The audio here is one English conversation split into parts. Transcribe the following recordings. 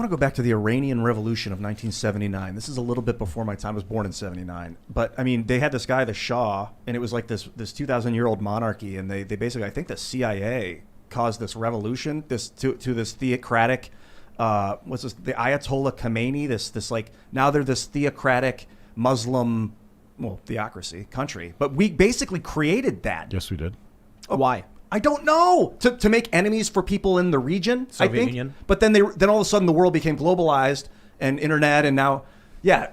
want to go back to the Iranian Revolution of 1979. This is a little bit before my time. I was born in 79. But, I mean, they had this guy, the Shah, and it was like this 2,000-year-old monarchy. And they basically, I think the CIA caused this revolution to this theocratic, what's this, the Ayatollah Khomeini, this like, now they're this theocratic Muslim, well, theocracy country. But we basically created that. Yes, we did. Oh, why? I don't know. To make enemies for people in the region, Soviet I think. Union. But then all of a sudden the world became globalized and internet, and now,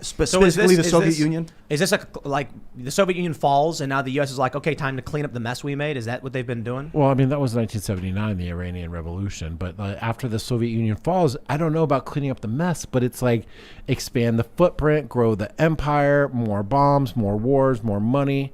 specifically the Soviet Union. Is this like the Soviet Union falls and now the U.S. is like, okay, time to clean up the mess we made? Is that what they've been doing? Well, I mean, that was 1979, the Iranian Revolution. But after the Soviet Union falls, I don't know about cleaning up the mess, but it's like expand the footprint, grow the empire, more bombs, more wars, more money.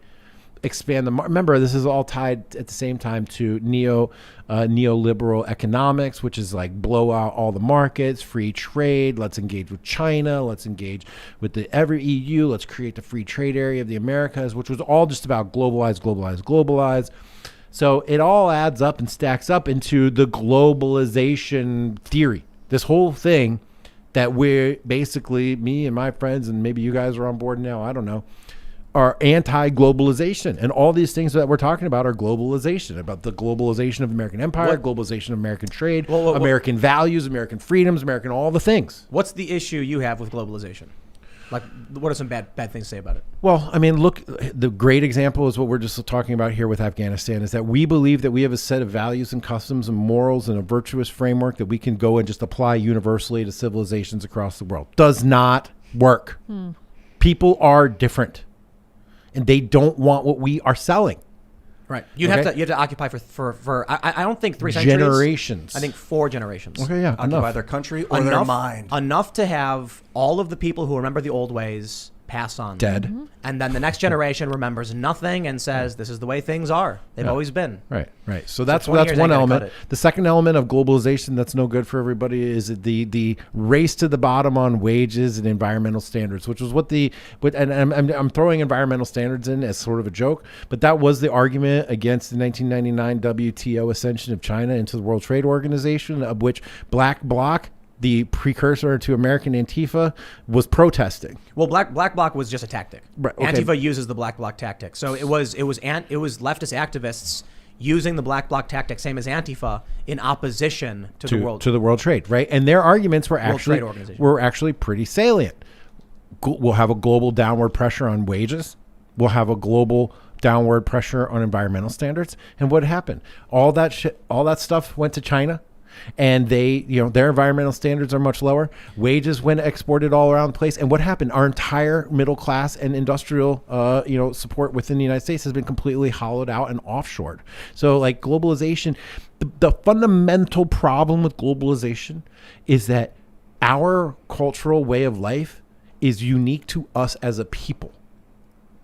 Expand the remember, this is all tied at the same time to neoliberal economics, which is like blow out all the markets, free trade. Let's engage with China. Let's engage with the every EU. Let's create the free trade area of the Americas, which was all just about globalize. So it all adds up and stacks up into the globalization theory. This whole thing that we're basically, me and my friends, and maybe you guys are on board now, I don't know, are anti-globalization. And all these things that we're talking about are globalization, about the globalization of American empire, globalization of American trade, American values, American freedoms, American all the things. What's the issue you have with globalization? Like, what are some bad things to say about it? Well, I mean, look, the great example is what we're just talking about here with Afghanistan, is that we believe that we have a set of values and customs and morals and a virtuous framework that we can go and just apply universally to civilizations across the world. Does not work. People are different. And they don't want what we are selling. Right. You have to occupy for I don't think 3 centuries. Generations. I think 4 generations. Okay, yeah. Occupy their country or their mind. Enough to have all of the people who remember the old ways pass on. Dead. And then the next generation remembers nothing and says, this is the way things are. They've always been. Right. So that's one element. The second element of globalization that's no good for everybody is the race to the bottom on wages and environmental standards, which was I'm throwing environmental standards in as sort of a joke, but that was the argument against the 1999 WTO ascension of China into the World Trade Organization, of which Black Bloc, the precursor to American Antifa, was protesting. Well, Black Bloc was just a tactic. Right, okay. Antifa uses the Black Bloc tactic. So it was leftist activists using the Black Bloc tactic, same as Antifa, in opposition to the World Trade, right? And their arguments were actually pretty salient. We'll have a global downward pressure on wages. We'll have a global downward pressure on environmental standards. And what happened? All that stuff went to China. And their environmental standards are much lower. Wages went exported all around the place. And what happened? Our entire middle class and industrial, support within the United States has been completely hollowed out and offshored. So like globalization, the fundamental problem with globalization is that our cultural way of life is unique to us as a people.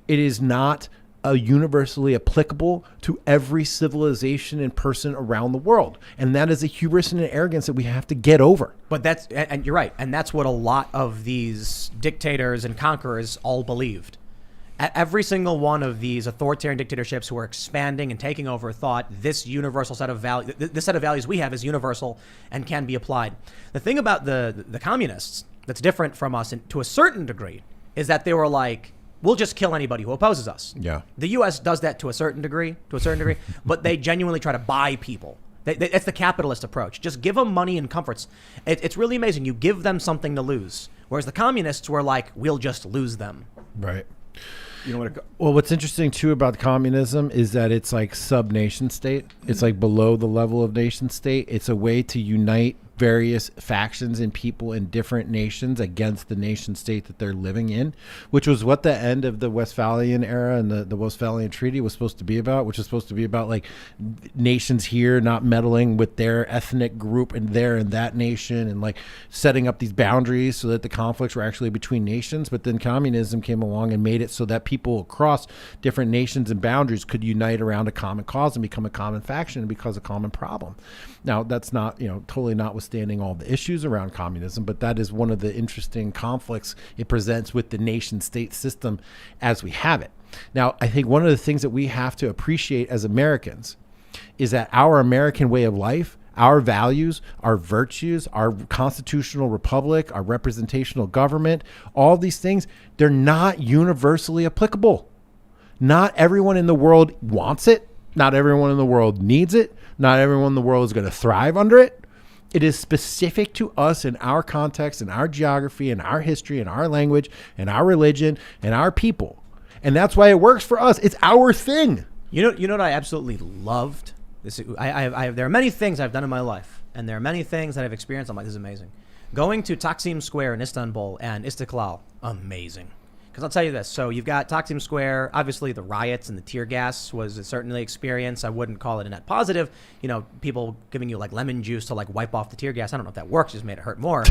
It is not universally applicable to every civilization and person around the world. And that is a hubris and an arrogance that we have to get over. But and you're right. And that's what a lot of these dictators and conquerors all believed. Every single one of these authoritarian dictatorships who are expanding and taking over thought this universal set of values, this set of values we have is universal and can be applied. The thing about the communists that's different from us to a certain degree is that they were like, we'll just kill anybody who opposes us. Yeah. The U.S. does that to a certain degree, but they genuinely try to buy people. That's the capitalist approach. Just give them money and comforts. It's really amazing. You give them something to lose. Whereas the communists were like, we'll just lose them. Right. Well, what's interesting too about communism is that it's like sub-nation state. It's like below the level of nation state. It's a way to unite various factions and people in different nations against the nation state that they're living in, which was what the end of the Westphalian era and the Westphalian Treaty was supposed to be about, which is supposed to be about like nations here not meddling with their ethnic group and there and that nation, and like setting up these boundaries so that the conflicts were actually between nations. But then communism came along and made it so that people across different nations and boundaries could unite around a common cause and become a common faction and because a common problem. Now, that's not, totally notwithstanding all the issues around communism, but that is one of the interesting conflicts it presents with the nation state system as we have it. Now, I think one of the things that we have to appreciate as Americans is that our American way of life our values, our virtues, our constitutional republic, our representational government, all these things, they're not universally applicable. Not everyone in the world wants it. Not everyone in the world needs it. Not everyone in the world is going to thrive under it. It is specific to us in our context, in our geography, in our history, in our language, in our religion, and our people. And that's why it works for us. It's our thing. You know what I absolutely loved? There are many things I've done in my life, and there are many things that I've experienced. I'm like, this is amazing. Going to Taksim Square in Istanbul and Istiklal, amazing. Because I'll tell you this. So you've got Taksim Square. Obviously, the riots and the tear gas was certainly experience. I wouldn't call it a net positive. People giving you like lemon juice to like wipe off the tear gas. I don't know if that works. Just made it hurt more.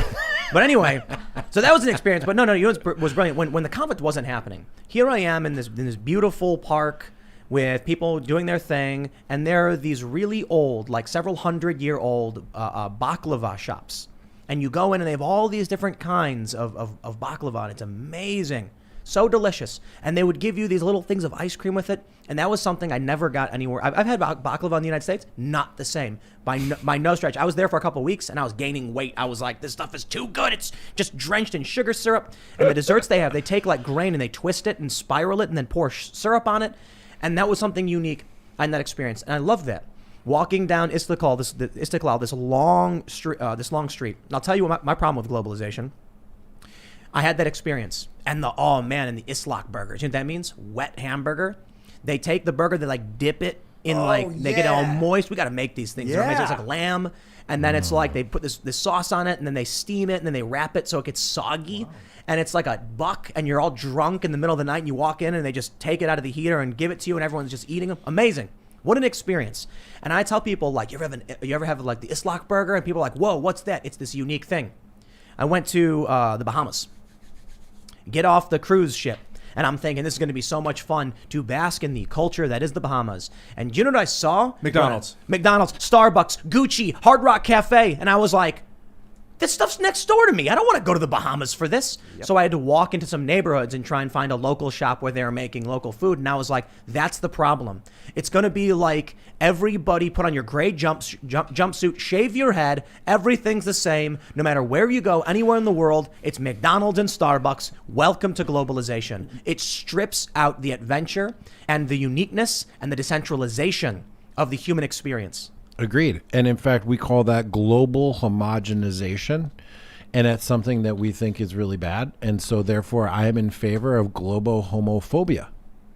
But anyway, so that was an experience. But no, it was brilliant. When the conflict wasn't happening, here I am in this beautiful park with people doing their thing, and there are these really old, like several 100-year-old baklava shops. And you go in, and they have all these different kinds of baklava, and it's amazing. So delicious. And they would give you these little things of ice cream with it, and that was something I never got anywhere. I've had baklava in the United States, not the same. By no stretch. I was there for a couple of weeks, and I was gaining weight. I was like, this stuff is too good. It's just drenched in sugar syrup. And the desserts they have, they take like grain, and they twist it and spiral it, and then pour syrup on it. And that was something unique in that experience. And I love that. Walking down Istiklal, this long street. And I'll tell you what my problem with globalization. I had that experience. And the Islak burgers. You know what that means? Wet hamburger. They take the burger, they like dip it in they get it all moist. We got to make these things. Yeah. It's like lamb. And then it's like they put this sauce on it, and then they steam it, and then they wrap it so it gets soggy. Wow. And it's like a buck, and you're all drunk in the middle of the night, and you walk in, and they just take it out of the heater and give it to you, and everyone's just eating them. Amazing. What an experience. And I tell people, like, you ever have like the Islak burger? And people are like, whoa, what's that? It's this unique thing. I went to the Bahamas. Get off the cruise ship. And I'm thinking this is going to be so much fun to bask in the culture that is the Bahamas. And you know what I saw? McDonald's, Starbucks, Gucci, Hard Rock Cafe. And I was like, this stuff's next door to me. I don't want to go to the Bahamas for this. Yep. So I had to walk into some neighborhoods and try and find a local shop where they were making local food. And I was like, that's the problem. It's going to be like everybody put on your gray jumpsuit, shave your head. Everything's the same. No matter where you go, anywhere in the world, it's McDonald's and Starbucks. Welcome to globalization. It strips out the adventure and the uniqueness and the decentralization of the human experience. Agreed. And in fact, we call that global homogenization. And that's something that we think is really bad. And so therefore, I am in favor of globo-homophobia.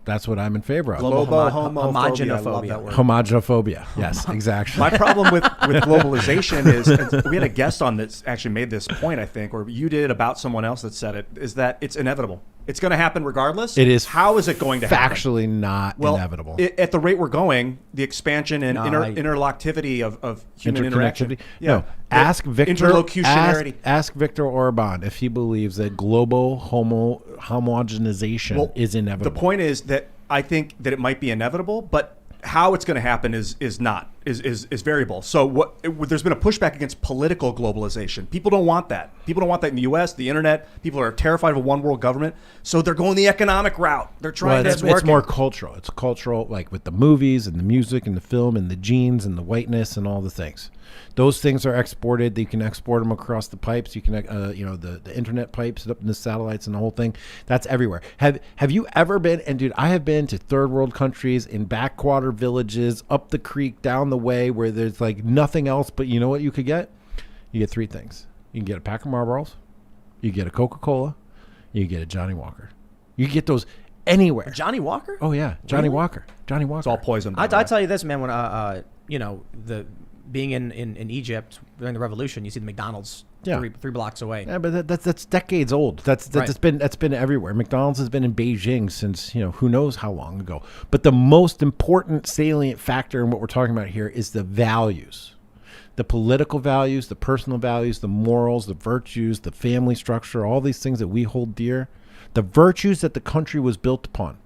That's what I'm in favor of. Homogenophobia. Homogenophobia. Yes, exactly. My problem with globalization is we had a guest on that actually made this point, I think, or you did about someone else that said it, is that it's inevitable. It's going to happen regardless. It is. How is it going to happen? Factually not inevitable. At the rate we're going, the expansion and interlocutivity of human interaction. Yeah. No. Ask Victor. Interlocutionarity. Ask Victor Orban if he believes that global homogenization is inevitable. The point is that I think that it might be inevitable, but how it's going to happen is variable. So there's been a pushback against political globalization. People don't want that. People don't want that in the U.S., the internet. People are terrified of a one world government. So they're going the economic route. They're trying to. It's more cultural. It's cultural, like with the movies and the music and the film and the genes and the whiteness and all the things. Those things are exported. You can export them across the pipes. You can, the internet pipes up in the satellites and the whole thing. That's everywhere. Have you ever been? And dude, I have been to third world countries, in backwater villages, up the creek, down the way, where there's like nothing else. But you know what you could get? You get three things. You can get a pack of Marlboros. You get a Coca-Cola. You get a Johnny Walker. You get those anywhere. Johnny Walker? Oh yeah, Johnny Really? Walker. Johnny Walker. It's all poison. I tell you this, man. When being in Egypt during the revolution, you see the McDonald's three blocks away. Yeah, but that's decades old. That's been everywhere. McDonald's has been in Beijing since who knows how long ago. But the most important salient factor in what we're talking about here is the values, the political values, the personal values, the morals, the virtues, the family structure, all these things that we hold dear, the virtues that the country was built upon.